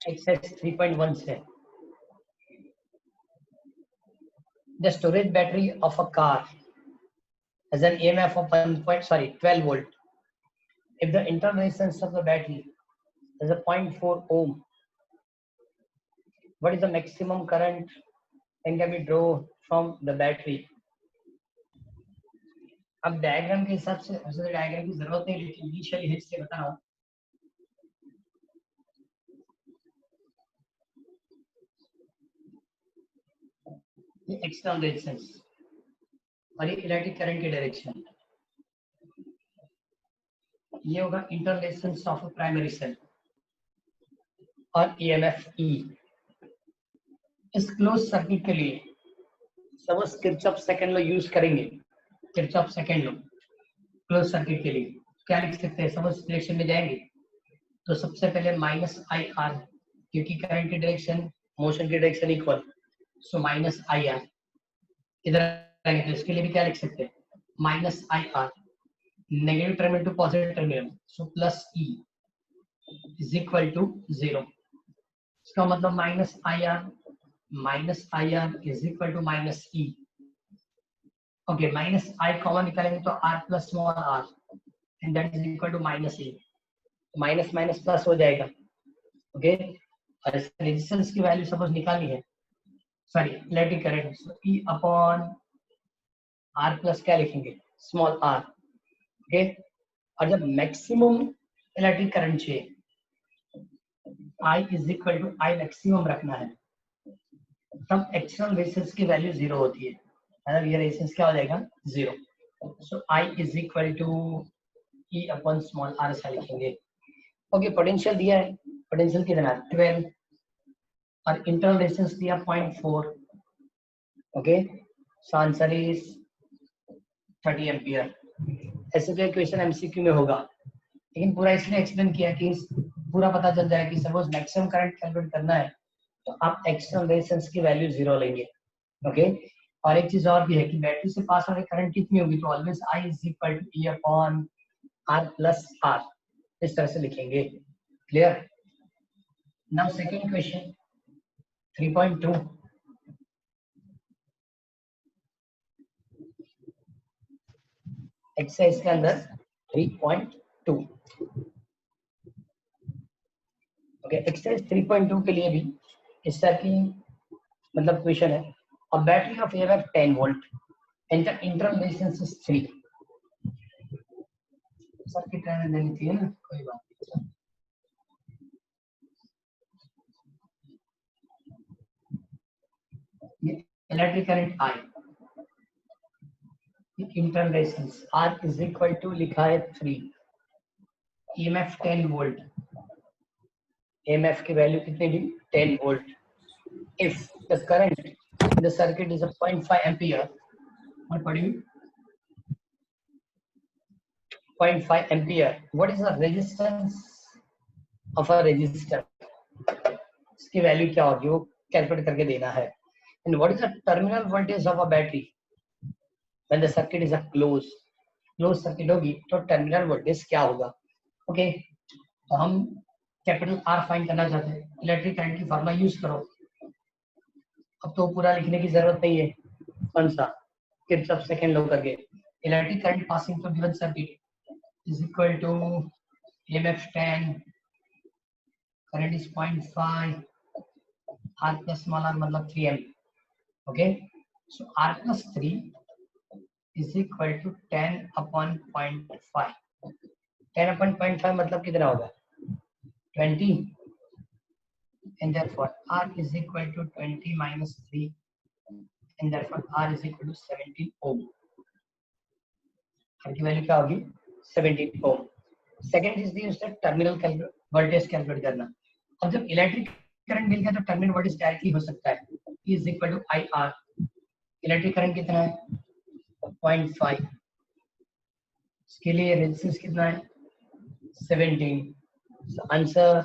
Exercise 3.1 से the storage battery of a car has an EMF of 12 volt. If the internal resistance of the battery is a 0.4 ohm, what is the maximum current and can be drawn from the battery? अब diagram के हिसाब से वैसे diagram की जरूरत नहीं, लेकिन initially हिस्से बता रहा हूँ। ये एक्सटर्नल रेजिस्टेंस और ये इलेक्ट्रिक करंट की डायरेक्शन, ये होगा internal resistance of a primary cell और ईएमएफ ई। इस क्लोज सर्किट के लिए suppose Kirchhoff second law use करेंगे। Kirchhoff second law close circuit के लिए क्या लिख सकते हैं? सपोज डायरेक्शन में जाएंगे तो सबसे पहले माइनस आई आर, क्योंकि करंट की डायरेक्शन मोशन की direction equal, so minus I are. इधर आएंगे तो इसके लिए भी क्या लिख सकते हैं? Minus I R, negative terminal to positive terminal, so plus E is equal to 0। इसका मतलब minus I R is equal to minus E. Okay, minus I common निकालेंगे तो R plus small R and that is equal to minus E. Minus minus plus हो जाएगा। Okay, और resistance की value suppose निकालनी है, sorry electric current, E upon R plus क्या लिखेंगे? Small R. ओके, और जब मैक्सिमम इलेक्ट्रिक करंट चाहिए, I is equal to I maximum रखना है, तब एक्सटर्नल रेजिस्टेंस की वैल्यू 0 होती है। मतलब ये रेजिस्टेंस क्या हो जाएगा? 0। So I is equal to E upon small R ऐसा लिखेंगे। ओके, पोटेंशियल दिया है, पोटेंशियल कितना? 12 और इंटरनल रेजिस्टेंस दिया 0.4। Okay, so answer is 30 ampere. ऐसे तो क्वेश्चन एमसीक्यू में होगा, लेकिन पूरा इसलिए एक्सप्लेन किया कि पूरा पता चल जाए कि सपोज मैक्सिमम करंट कैलकुलेट करना है तो आप एक्सटर्नल रेजिस्टेंस की वैल्यू 0 लेंगे। ओके, और एक चीज और भी है कि बैटरी से पास होने करंट कितनी होगी, तो always I is equal to E upon R plus R, इस तरह से लिखेंगे। Clear? Now second question 3.2। Exercise के अंदर 3.2। ओके, एक्सरसाइज 3.2 के लिए भी इस तरह की मतलब क्वेश्चन है। A battery of EMF 10 volt and the internal resistance is 3। Circuit रहने देनी थी ना, कोई बात नहीं। ये electric current I, internal resistance R is equal to लिखा है 3, EMF 10 वोल्ट, EMF की वैल्यू कितनी दी? 10 volt. If the current in the circuit is a 0.5 ampere, और पढ़िए 0.5 ampere, what is the resistance of a resistor? इसकी वैल्यू क्या होगी वो कैलकुलेट करके देना है। And what is the terminal voltage of a battery when the circuit is a closed circuit होगी तो टर्मिनल वोल्टेज क्या होगा? ओके, तो हम कैपिटल R फाइंड करना चाहते हैं। इलेक्ट्रिक करंट की फॉर्मूला यूज करो। अब तो पूरा लिखने की जरूरत नहीं है। कौन सा? किरचॉफ सेकंड लॉ करके, electric current passing through given circuit is equal to EMF 10, current is 0.5, R plus small r मतलब 3 A। Okay, so R plus 3 is equal to 10 upon 0.5। 10 upon 0.5 मतलब कितना होगा? 20, and therefore R is equal to 20 minus 3, and therefore R is equal to 17 ohm। R की value क्या होगी? 17 ohm। Second is the उसका terminal voltage calculate करना। अब जब इलेक्ट्रिक करंट मिल गया तो टर्मिनल वोल्टेज डायरेक्टली हो सकता है, E is equal to IR। Electric current कितना है? 0.5। इसके लिए रेजिस्टेंस कितना है? 17। Answer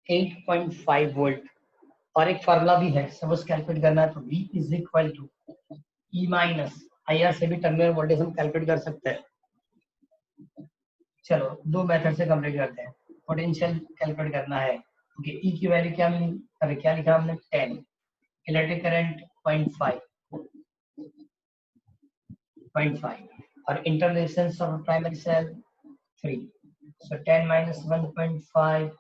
8.5 volt. और एक फार्मूला भी है, सपोज कैलकुलेट करना है तो V is equal to E minus IR से भी टर्मिनल वोल्टेज हम कैलकुलेट कर सकते हैं। चलो दो मेथड से कंप्लीट करते हैं। पोटेंशियल कैलकुलेट करना है। ओके, ई की वैल्यू क्या मिली, अरे क्या लिखा हमने 10, इलेक्ट्रिक करंट 0.5 और inter resistance of primary cell 3, so 10 minus 1.5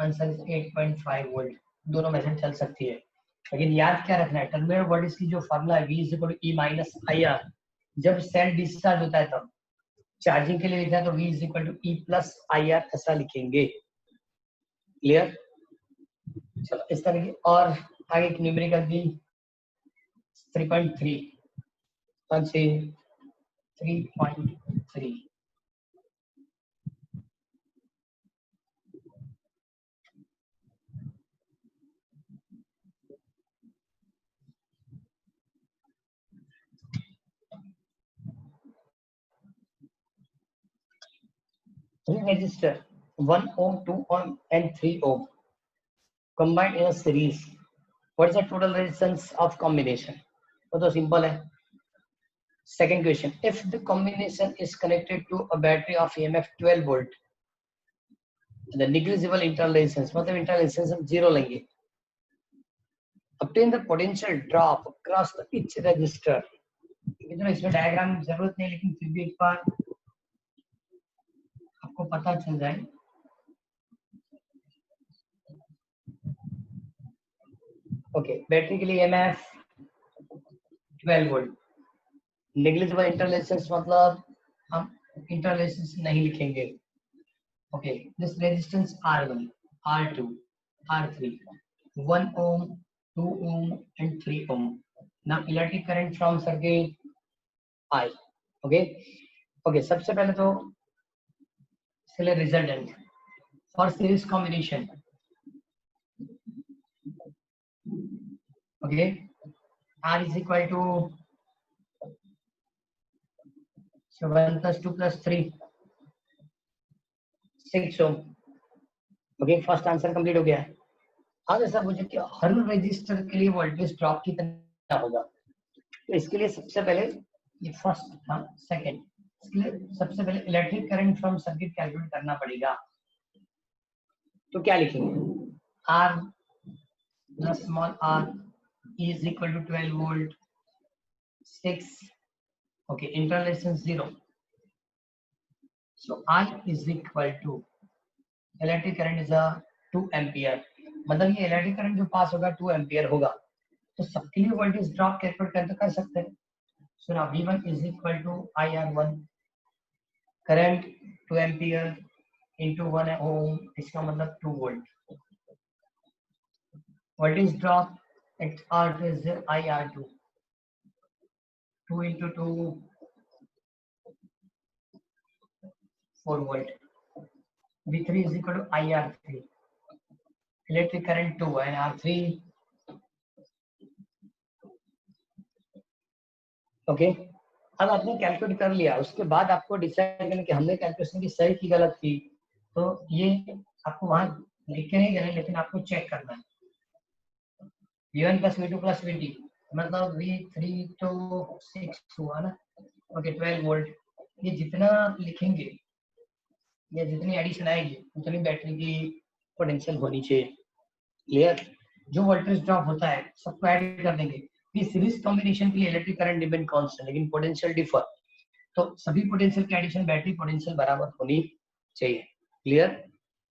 answer is 8.5 volt. दोनों मेथड चल सकती है, लेकिन याद क्या रखना है, टर्मिनल वोल्टेज की जो फार्मूला है V = E - IR, जब सेल डिस्चार्ज होता है तब चार्जिंग के लिए लिखना है तो V = E + IR ऐसा लिखेंगे। क्लियर? चलो इस तरह की और आगे एक न्यूमेरिकल भी 3.3 3.3 three resistor 1 ohm, 2 ohm and 3 ohm combined in a series. What is the total resistance of combination? वो तो सिंपल है। Second question, if the combination is connected to a battery of EMF 12 volt, the negligible internal resistance, मतलब internal resistance हम 0 लेंगे। Obtain the potential drop across the each resistor. इतना इसमें diagram की जरूरत नहीं, लेकिन फिर भी एक बार आपको पता चल जाए। ओके, बैटरी के लिए EMF 12 volt, negligible internal resistance मतलब हम इंटरनल रेजिस्टेंस नहीं लिखेंगे। Okay, this resistance R1, R2, R3, 1 ohm, 2 ohm and 3 ohm. Now electric current from circuit I. Okay, सबसे पहले तो इसके resultant for series combination. Okay, R is equal to 1 + 2 + 3 6 ohm। Okay, first answer complete हो गया है। अब ऐसा पूछे कि हर रजिस्टर के लिए वोल्टेज ड्रॉप कितना होगा, तो इसके लिए सबसे पहले ये फर्स्ट था, सेकंड, इसके लिए सबसे पहले electric current from circuit calculate करना पड़ेगा। तो क्या लिखेंगे, R plus small r is equal to 12 volt 6, okay, internal resistance 0, so I is equal to electric current is a 2 ampere, मतलब ये इलेक्ट्रिक करंट जो पास होगा 2 एम्पियर होगा। तो सबके लिए वोल्टेज ड्रॉप कैलकुलेट कर सकते हैं। So now V1 is equal to IR1, current 2 ampere into 1 ohm, इसका मतलब 2 volt. Voltage drop at R2 is IR2, 2 into 2 4 volt। V3 is equal to IR3, electric current 2 and R3, okay. अब आपने calculate कर लिया, उसके बाद आपको decide करना कि हमने कैलकुलेशन की सही की गलत की, तो ये आपको वहां लिख के नहीं देना, लेकिन आपको चेक करना है। V1 + V2 + VT मतलब V3 तो 6 हुआ ना, ओके 12 वोल्ट। ये जितना लिखेंगे या जितनी एडिशन आएगी उतनी बैटरी की पोटेंशियल होनी चाहिए। क्लियर? जो वोल्टेज ड्रॉप होता है सबको ऐड कर देंगे। ये सीरीज कॉम्बिनेशन के लिए इलेक्ट्रिक करंट डिपेंड कांस्टेंट, लेकिन पोटेंशियल डिफर, तो सभी पोटेंशियल की एडिशन बैटरी पोटेंशियल बराबर होनी चाहिए। क्लियर?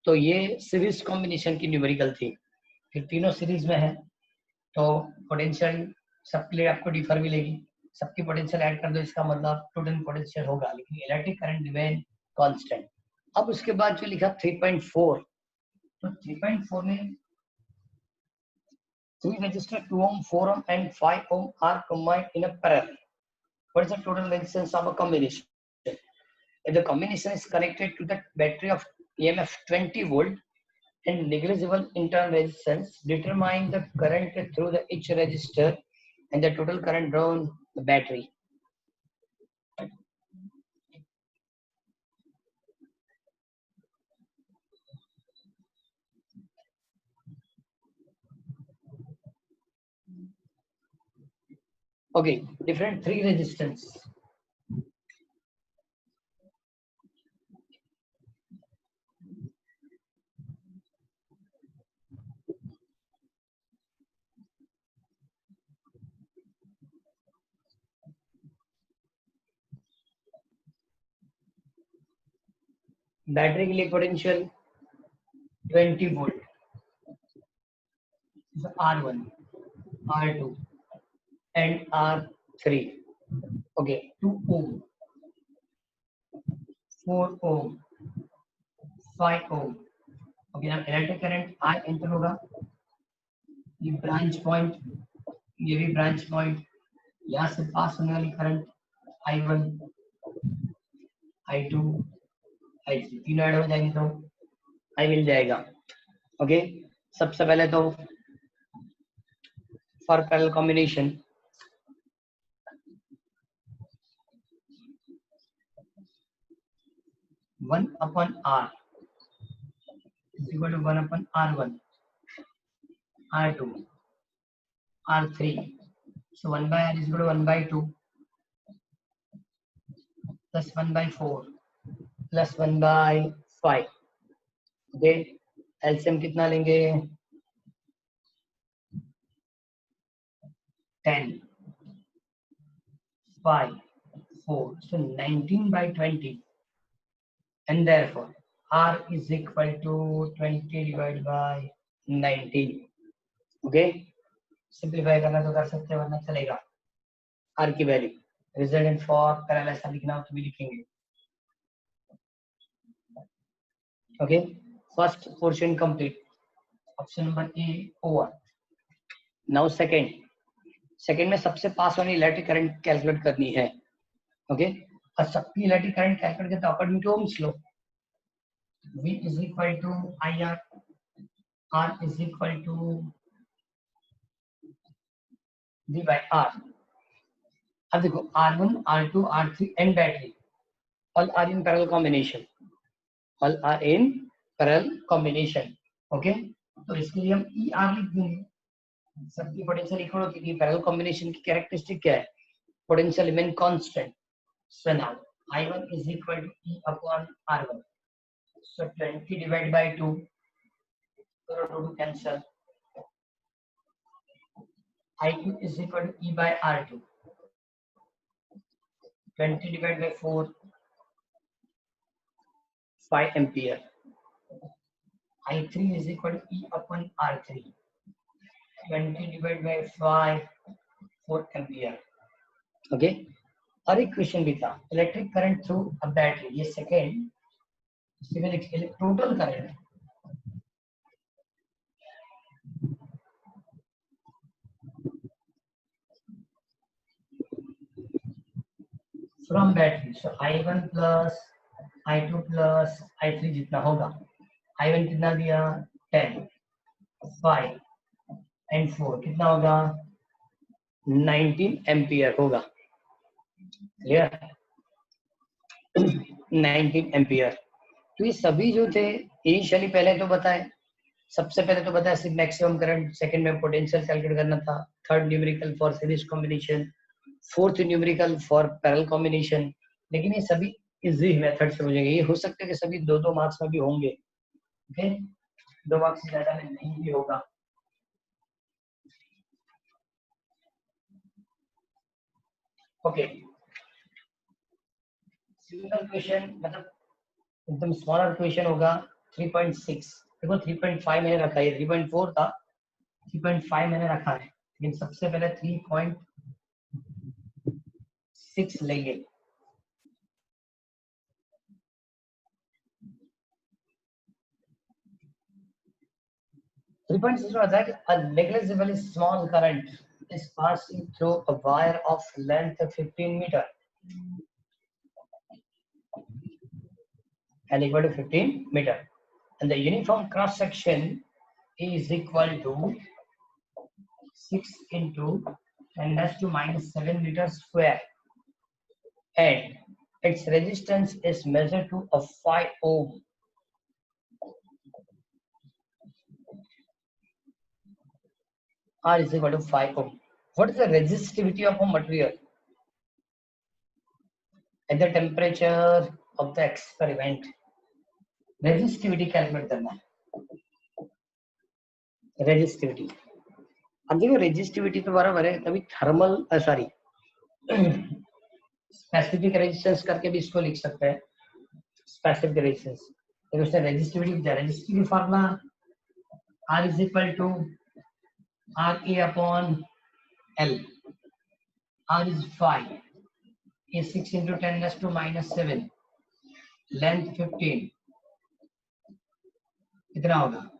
तो ये सीरीज कॉम्बिनेशन की न्यूमेरिकल थी। फिर तीनों सीरीज में है तो पोटेंशियल सबके लिए आपको डिफर मिलेगी, सबकी पोटेंशियल ऐड कर दो, इसका मतलब टोटल पोटेंशियल होगा, लेकिन इलेक्ट्रिक करंट रिमेन कांस्टेंट। अब उसके बाद जो लिखा 3.4, तो 3.4 में 3 resistors 2 ohm, 4 ohm and 5 ohm are combined in a parallel. What is the total resistance of a combination? If the combination is connected to the battery of EMF 20 volt and negligible internal resistance, determine the current through the each resistor and the total current drawn the battery. Okay, different 3 resistance. Battery के लिए potential 20 volt, R1, R2 and R3. Okay, 2 ohm, 4 ohm, 5 ohm. Okay, now electric current I enter होगा, ये branch point, ये भी branch point, यहाँ से पास होने वाली करंट I1, I2, I3 तीनों ऐड हो जाएंगे तो I मिल जाएगा. ओके, सबसे पहले तो for parallel combination 1/R is equal to 1/R1, R2, R3. So 1/R is equal to 1/2 plus 1/4 plus 1/5. Okay, LCM कितना लेंगे? 10, 5, 4. So 19/20. And therefore R is equal to 20 divided by 19. Okay, simplify करना तो कर सकते हैं, वरना चलेगा. R की वैल्यू रिजल्टेंट फॉर पैरेलल ऐसा लिखना हो तो भी लिखेंगे. Okay, first portion complete. Option number A over. Now second में सबसे पास होने इलेक्ट्रिक करंट कैलकुलेट करनी है. ओके, और सबकी इलेक्ट्रिक करंट कैलकुलेट करते हैं according to Ohm's law. V is equal to IR, R is equal to V by R. अब देखो R1, R2, R3 and battery all are in parallel combination. All are in parallel combination. Okay, तो इसके लिए हम ER लिख देंगे. सबकी potential equal होती है. पैरेलल कॉम्बिनेशन की कैरेक्टरिस्टिक क्या है? Potential remain constant. So now I1 is equal to E upon R1. So 20 divided by 2. So 2 cancel. I2 is equal to E by R2. 20 divided by 4. 5 ampere. I3 is equal to E upon R3. 20 divided by 5. 4 ampere. Okay. और एक question भी था, electric current through a battery. ये second, total current from battery. So I1 plus I2 plus I3 जितना होगा. I1 कितना दिया? 10, 5 and 4 कितना होगा? 19 एम्पियर होगा. क्लियर? 19 एम्पियर. तो ये सभी जो थे इनिशियली पहले तो बताए, सबसे पहले तो बताया सिर्फ मैक्सिमम करंट, सेकंड में पोटेंशियल कैलकुलेट करना था, third numerical for series combination, fourth numerical for parallel combination. लेकिन ये सभी इजी मेथड से हो जाएंगे. ये हो सकता है कि सभी 2-2 मार्क्स में भी होंगे. ओके, 2 मार्क्स से ज्यादा में नहीं भी होगा. ओके, सिंगल क्वेश्चन मतलब एकदम स्मॉलर क्वेश्चन होगा 3.6. देखो 3.5 मैंने रखा है, 3.4 था, 3.5 मैंने रखा है, लेकिन सबसे पहले 3.6 लेंगे. A negligibly small current is passing through a wire of length 15 meter and equal to 15 meter, and the uniform cross section is equal to 6 into 10⁻⁻7 meters square, and its resistance is measured to a 5 ohm. R is equal to 5 ohm. What is the resistivity of a material at the temperature of the experiment? Resistivity calculate करना है. Resistivity, अब देखो resistivity तो बराबर है, तभी thermal sorry specific resistance करके भी इसको लिख सकते हैं. स्पेसिफिक रेजिस्टेंस देखो उसने resistivity formula R is equal to RA upon L. R is 5, is 6 into 10 raised to minus 7, length 15, कितना होगा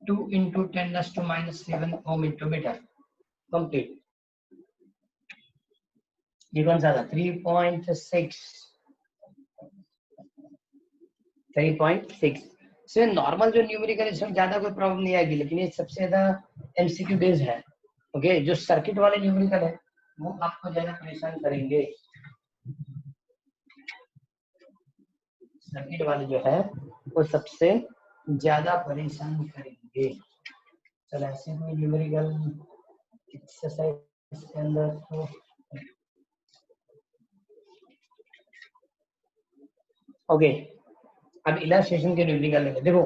2 into 10 raised to minus 7 ohm into meter. Complete. ये कौन सा था 3.6. इसमें नॉर्मल जो न्यूमेरिकल इसमें ज्यादा कोई प्रॉब्लम नहीं आएगी, लेकिन ये सबसे ज्यादा एमसीक्यू बेस्ड है. ओके, जो सर्किट वाले न्यूमेरिकल है वो आपको ज्यादा परेशान करेंगे. सर्किट वाले जो है वो सबसे ज्यादा परेशान करेंगे. चलो ऐसे कोई न्यूमेरिकल एक्सरसाइज के अंदर तो ओके. अब इलस्ट्रेशन के न्यूमेरिकल लेंगे. देखो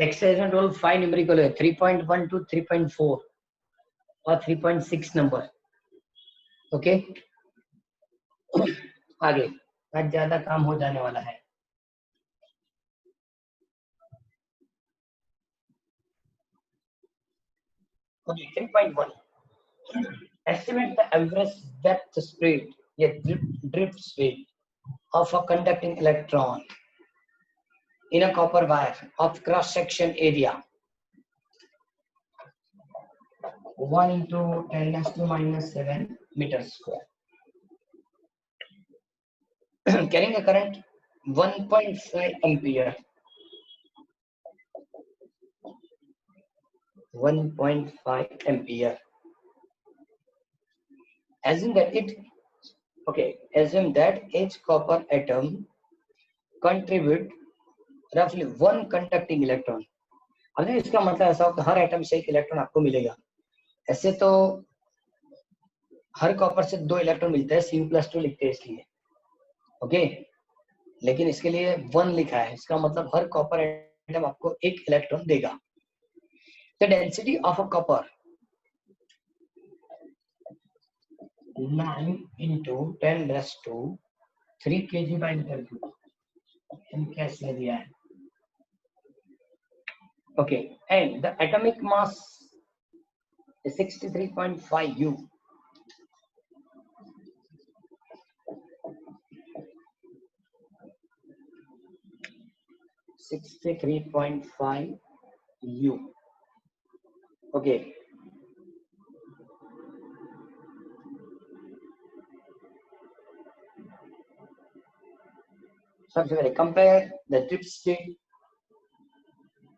एक्सरसाइज में टोटल 5 न्यूमेरिकल है, 3.1 to 3.4 और 3.6 नंबर. ओके, आगे आज ज्यादा काम हो जाने वाला है. Okay 3.1 estimate the average depth speed या drift speed of a conducting electron in a copper wire of cross section area 1 into 10 raised to minus 7 meters square. Carrying a current 1.5 ampere. 1.5 ampere. Assume that each copper atom contribute roughly 1 conducting electron. अब इसका मतलब ऐसा हो कि हर atom से एक electron आपको मिलेगा. ऐसे तो हर कॉपर से 2 इलेक्ट्रॉन मिलते हैं, Cu+2 लिखते हैं इसलिए. ओके, लेकिन इसके लिए 1 लिखा है, इसका मतलब हर कॉपर एटम आपको एक इलेक्ट्रॉन देगा. The density of a copper 9 into 10 raised to 3 kg by meter cube. कैसे दिया है. Okay, and the atomic mass is 63.5 U. Okay. सबसे पहले compare the drift speed.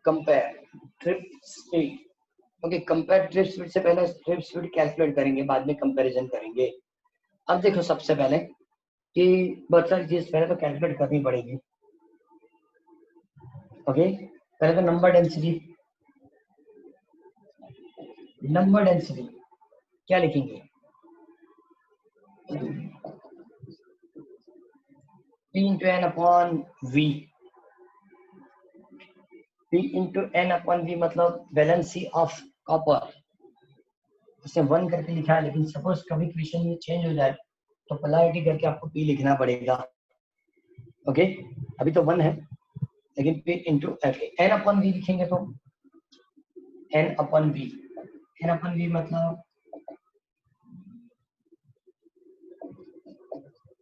Compare drift speed. Okay, compare drift speed से पहले drift speed calculate करेंगे, बाद में कंपैरिजन करेंगे. अब देखो सबसे पहले कि बहुत सारी चीज पहले तो कैलकुलेट करनी पड़ेगी. ओके, पहले तो नंबर डेंसिटी क्या लिखेंगे P into N upon V. P into N upon V मतलब वैलेंसी ऑफ कॉपर, उसे 1 करके लिखा है, लेकिन सपोज कभी क्वेश्चन में चेंज हो जाए तो पोलैरिटी करके आपको P लिखना पड़ेगा. ओके, अभी तो 1 है, लेकिन P into N upon V लिखेंगे तो N upon V मतलब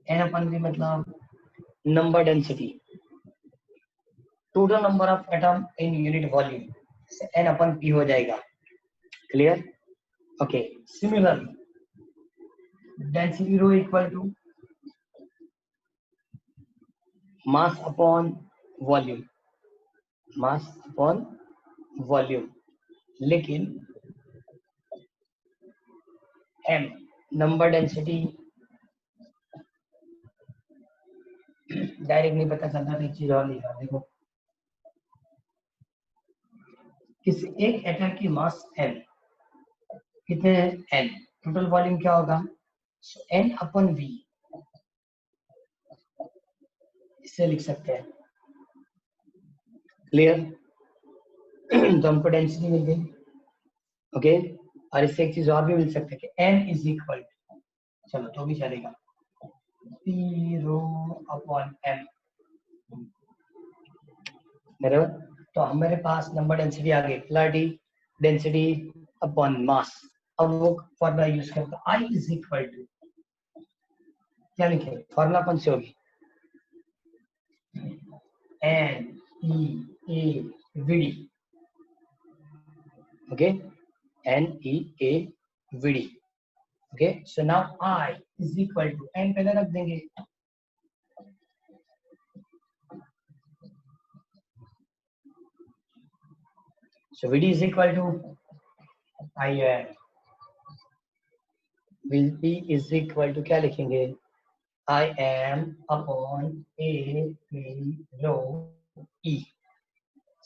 N upon V मतलब number density, total number of atom in unit volume, N upon P हो जाएगा. Clear. Okay, similarly density rho equal to mass upon volume, लेकिन M number density direct नहीं पता चलता, तो एक चीज और लिखा. देखो किसी एक एटम की मास n कितने हैं n, टोटल वॉल्यूम क्या होगा N upon V, इससे लिख सकते हैं. क्लियर. तो हमको डेंसिटी मिल गई. ओके, और इससे एक चीज और भी मिल सकती है कि N इज इक्वल, चलो तो भी चलेगा, P रो अपॉन M. बराबर। तो हमारे पास नंबर डेंसिटी आ गई, पोलैरिटी डेंसिटी अपॉन मास। अब वो फॉर्मूला यूज करते हैं, I इज इक्वल टू क्या लिखे, फॉर्मूला कौन सी होगी, NEAVD, okay, NEAVD, okay. So now I is equal to, n पहले रख देंगे, so VD is equal to IN, VP is equal to क्या लिखेंगे, IM अपॉन AP रो E।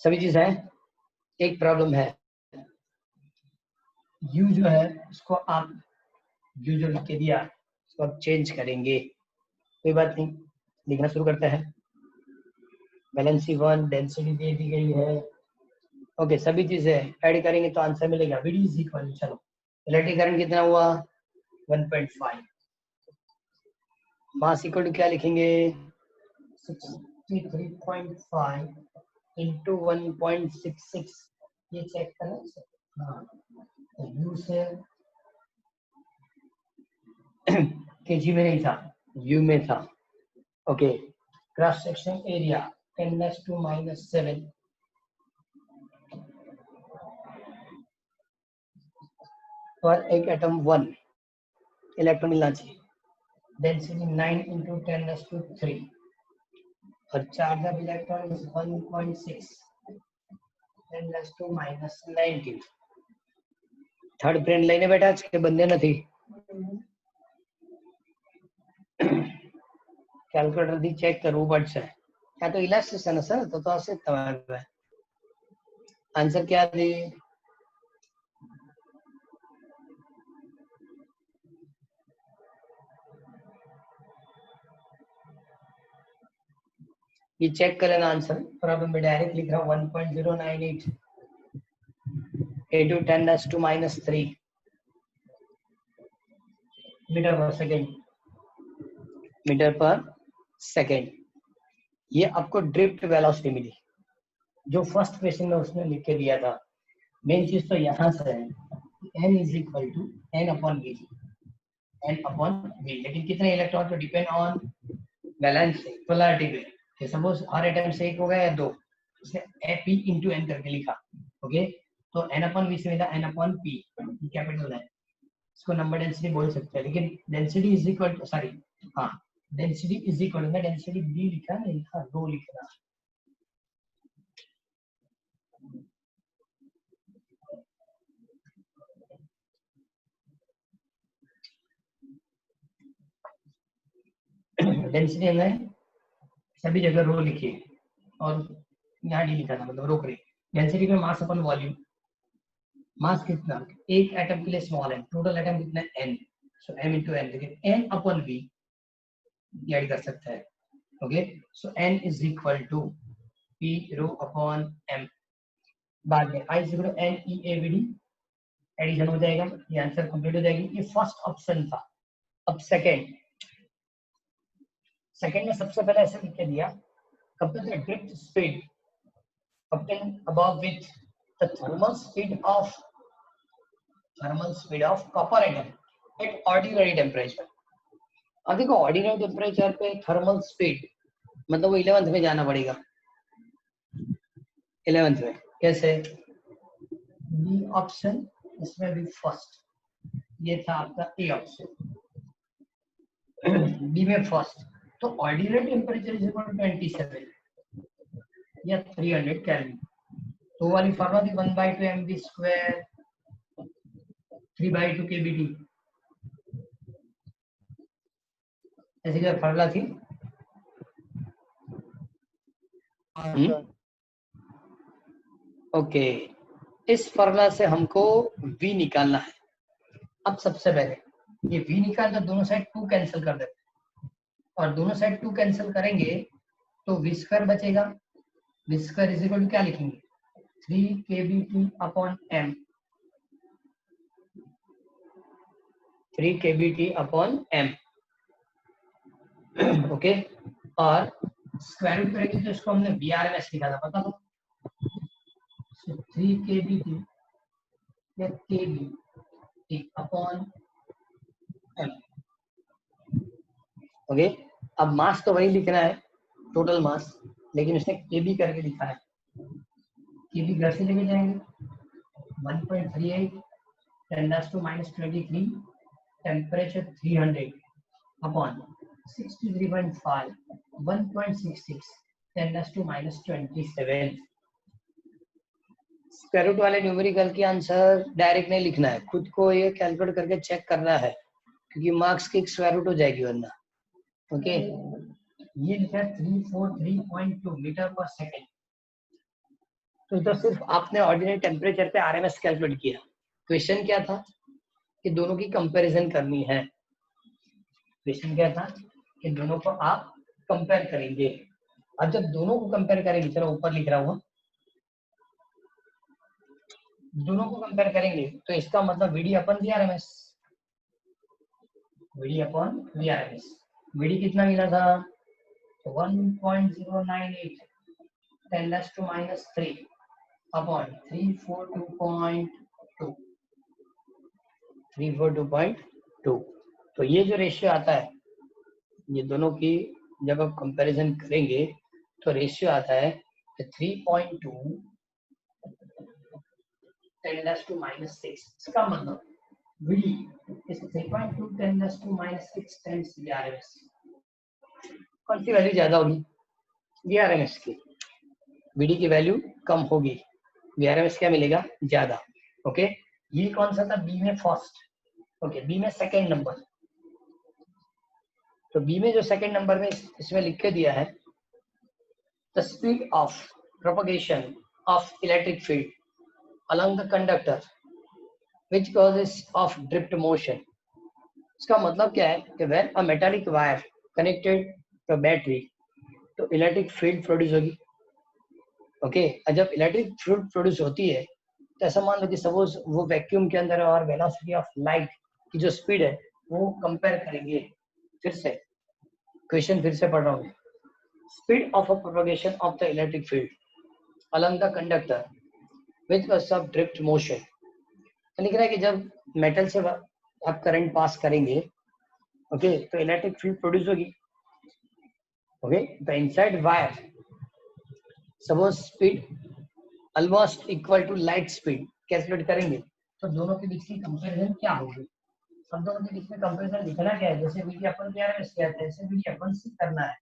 सभी चीज है, एक प्रॉब्लम है, U जो है उसको आप U जो लिख के दिया उसको आप चेंज करेंगे, कोई बात नहीं, लिखना शुरू करते हैं। वैलेंसी 1 डेंसिटी दे दी गई है, ओके, सभी चीजें ऐड करेंगे तो आंसर मिलेगा VD इज इक्वल, चलो इलेक्ट्रिक करंट कितना हुआ 1.5, मास इक्वल टू क्या लिखेंगे 63.5 इंटू 1.66, ये चेक करना, हाँ यू से केजी में नहीं था, यू में था, ओके। क्रॉस सेक्शन एरिया 10⁻⁻⁷ पर एक एटम 1 इलेक्ट्रॉन मिलना चाहिए, डेंसिटी 9 इंटू 10⁻³ और charge of electron is 1.6 10⁻⁻19। Third friend લઈને બેઠા છે કે બંને નથી, કેલ્ક્યુલેટર થી ચેક કરવું પડશે, ક્યાં તો ઇલાસ્ટ્રેશન હશે ને, તો હશે જ તમારે આન્સર क्या दी, ये चेक कर लेना आंसर, और अब मैं डायरेक्ट लिख रहा हूँ 1.098 into 10⁻³ मीटर पर सेकेंड, मीटर पर सेकेंड। ये आपको ड्रिफ्ट वेलोसिटी मिली, जो फर्स्ट क्वेश्चन में उसने लिख के दिया था। मेन चीज तो यहाँ से है, n is equal to n upon v, लेकिन कितने इलेक्ट्रॉन तो डिपेंड ऑन वैलेंस पोलैरिटी पे, कि सपोज हर एटम से एक हो गया या दो, इसने p इंटू n करके लिखा, ओके। तो n अपॉन v से मिला n अपॉन p, कैपिटल है, इसको नंबर डेंसिटी बोल सकते हैं, लेकिन density is equal to, sorry हाँ density is equal to, density b लिखा नहीं, हाँ रो लिखना, डेंसिटी हमने सभी जगह रो लिखी है और यहाँ डी लिखा था, मतलब रो करी। डेंसिटी में मास अपन वॉल्यूम, मास कितना एक एटम के लिए स्मॉल है, टोटल एटम कितना n, so m into n, लेकिन n अपॉन v ऐड कर सकता है, okay. So n is equal to p rho upon m, बाद में I is equal to NEAVD addition हो जाएगा, ये आंसर कंप्लीट हो जाएगी। ये फर्स्ट ऑप्शन था। अब सेकंड में सबसे पहले ऐसे लिख के दिया, compare the drift speed obtained above with the thermal speed of copper atom at ordinary temperature। अब देखो ऑर्डिनरी टेम्परेचर पे थर्मल स्पीड, मतलब वो 11th में जाना पड़ेगा, 11th में कैसे, बी ऑप्शन, इसमें भी फर्स्ट, ये था आपका ए ऑप्शन, बी में फर्स्ट, तो ordinary temperature is equal to 27 या 300 केल्विन, तो वाली फॉर्मूला थी 1/2 mv स्क्वायर 3/2 kBT, ऐसी क्या फॉर्मूला थी, ओके। इस फॉर्मूला से हमको v निकालना है। अब सबसे पहले ये v निकालकर दोनों साइड 2 कैंसिल कर देते हैं, और दोनों साइड 2 कैंसिल करेंगे तो v स्क्वायर बचेगा, v square is equal to क्या लिखेंगे 3 kBT upon m, 3 kBT upon m, okay. और स्क्वायर रूट करेंगे तो इसको हमने VRMS लिखा था, पता तो So 3 kBT या kB अपॉन m. ओके, अब मास तो वही लिखना है, टोटल मास, लेकिन उसने kb करके लिखा है. kb घर से लेके जाएंगे 1.38 10⁻⁻23 टेम्परेचर 300 अपॉन 63.5 1.66 10⁻⁻27. स्क्वायर रूट वाले न्यूमेरिकल की आंसर डायरेक्ट नहीं लिखना है, खुद को ये कैलकुलेट करके चेक करना है, क्योंकि मार्क्स की स्क्वायर रूट हो जाएगी वरना. ओके, ये लिखा है 343.2 मीटर पर सेकेंड. तो इधर सिर्फ आपने ऑर्डिनरी टेम्परेचर पे आरएमएस कैलकुलेट किया. क्वेश्चन क्या था कि दोनों की कंपैरिजन करनी है. क्वेश्चन क्या था कि दोनों को आप कंपेयर करेंगे. अब जब दोनों को कंपेयर करेंगे, चलो ऊपर लिख रहा हूँ, दोनों को कंपेयर करेंगे तो इसका मतलब VD upon VRMS, VD upon VRMS. VD कितना मिला था? 1.098 10⁻³ अपॉन 342.2 342.2. तो ये जो रेशियो आता है, ये दोनों की जब आप कंपैरिजन करेंगे तो रेशियो आता है 3.2 10⁻⁻6. इसका मतलब वीडी इज 3.2 10⁻⁻6 टाइम्स वीआरएमएस. कौन सी वैल्यू ज्यादा होगी? वीआरएमएस की. वीडी की वैल्यू कम होगी, वीआरएमएस क्या मिलेगा? ज्यादा. ओके, ये कौन सा था? बी में फर्स्ट. ओके, बी में सेकंड नंबर. तो बी में जो सेकंड नंबर में इसमें लिख के दिया है, the speed of propagation of electric field along the conductor which causes of drift motion. इसका मतलब क्या है कि when a metallic wire connected to battery तो इलेक्ट्रिक फील्ड प्रोड्यूस होगी. ओके, जब इलेक्ट्रिक फील्ड प्रोड्यूस होती है तो ऐसा मान लो कि सपोज वो वैक्यूम के अंदर है और वेलोसिटी ऑफ लाइट की जो स्पीड है वो कंपेयर करेंगे. फिर से क्वेश्चन फिर से पढ़ रहा हूँ. Speed of a propagation of the electric field along the conductor with cause of drift motion. तो लिख रहा है कि जब मेटल से आप करंट पास करेंगे, ओके, तो इलेक्ट्रिक फील्ड प्रोड्यूस होगी. Okay, the inside wire suppose speed almost equal to light speed. Calculate करेंगे तो दोनों के बीच की कंपैरिजन क्या होगी? अब दोनों के बीच में कंपैरिजन लिखना क्या है? जैसे वीडी अपन वीआरएमएस किया था ऐसे वीडी अपन से करना है.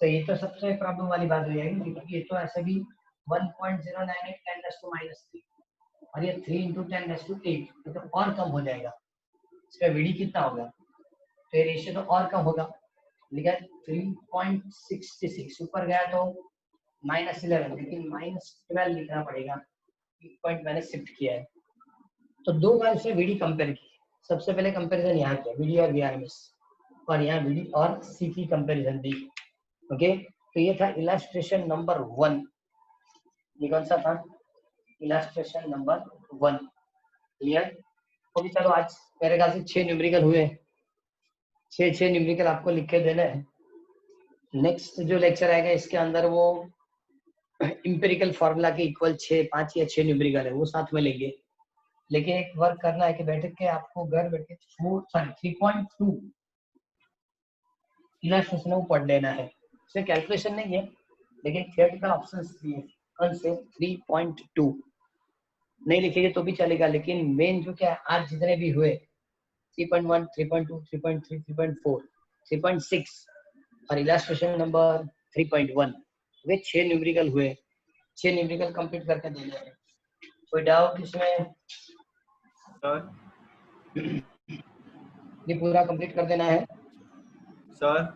तो ये तो सबसे प्रॉब्लम वाली बात हो जाएगी, क्योंकि ये तो ऐसे भी 1.098 10⁻³ और ये 3 × 10⁸ तो और कम हो जाएगा. इसका वीडी कितना होगा? तो ये रेशियो तो और कम होगा. लिखा 3.66, ऊपर गया तो -11, लेकिन -12 लिखना पड़ेगा. एक पॉइंट मैंने शिफ्ट किया है. तो दो बार से वीडी कंपेयर की. सबसे पहले कंपैरिजन यहाँ किया वीडी और वीआरएमएस, और यहाँ वीडी और सी की कंपैरिजन दी. ओके, तो ये था इलस्ट्रेशन नंबर 1. ये कौन सा था? Illustration number 1. क्लियर? तो चलो आज मेरे ख्याल से 6 न्यूमेरिकल हुए. 6 न्यूमेरिकल आपको लिख के देना है. नेक्स्ट जो लेक्चर आएगा इसके अंदर वो इंपेरिकल फार्मूला के इक्वल 5 या 6 न्यूमेरिकल है, वो साथ में लेंगे. लेकिन एक वर्क करना है कि बैठ के आपको घर बैठे 3.2 इलस्ट्रेशन वो पढ़ लेना है. इसमें कैलकुलेशन नहीं है, लेकिन थियोरेटिकल ऑप्शंस दिए. कौन से? 3.2 नहीं लिखेंगे तो भी चलेगा, लेकिन मेन जो क्या आज जितने भी हुए 3.1 3.2 3.3 3.4 3.6 और इलस्ट्रेशन नंबर 3.1 वे 6 न्यूमेरिकल हुए. 6 न्यूमेरिकल कंप्लीट करके देना है. कोई डाउट इसमें? सर ये पूरा कंप्लीट कर देना है सर.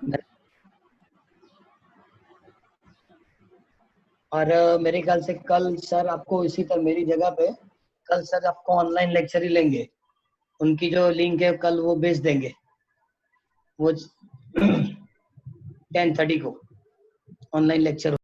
और मेरे ख्याल से कल सर आपको इसी तरह मेरी जगह पे कल सर आपको ऑनलाइन लेक्चर ही लेंगे. उनकी जो लिंक है कल वो भेज देंगे. वो 10:30 को ऑनलाइन लेक्चर